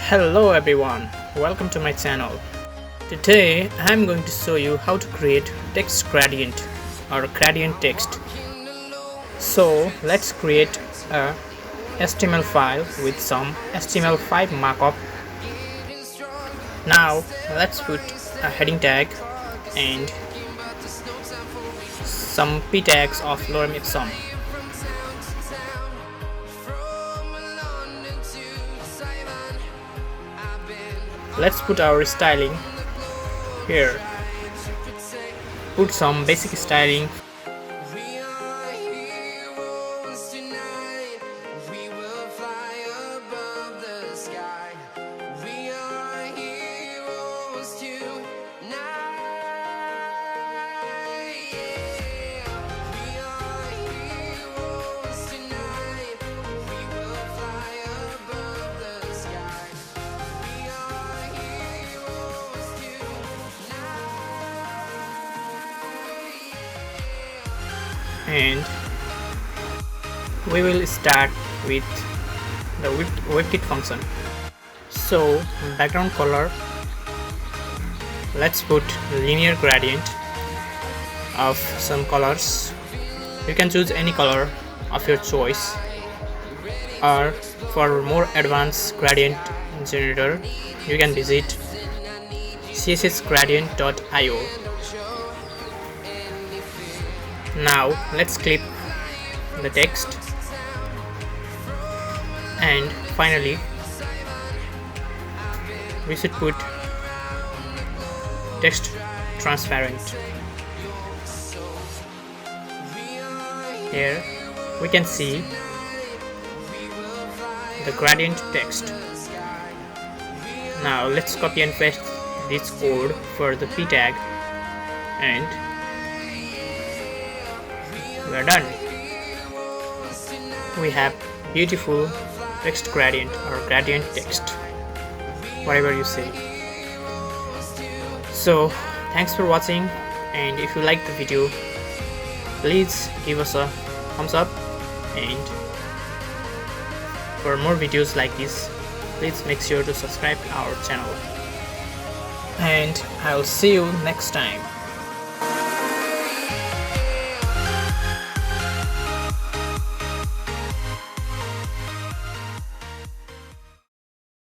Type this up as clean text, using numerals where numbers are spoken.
Hello everyone, welcome to my channel. Today I'm going to show you how to create text gradient or gradient text. So let's create a HTML file with some HTML5 markup. Now let's put a heading tag and some p tags of lorem ipsum. Let's put our styling here. Put some basic styling. And we will start with the webkit function. So background color, let's put linear gradient of some colors. You can choose any color of your choice, or for more advanced gradient generator you can visit cssgradient.io. Now let's clip the text, and finally we should put text transparent. Here we can see the gradient text. Now let's copy and paste this code for the p tag, and we are done. We have beautiful text gradient or gradient text, whatever you say. So thanks for watching, and if you like the video, please give us a thumbs up, and for more videos like this, please make sure to subscribe our channel, and I'll see you next time.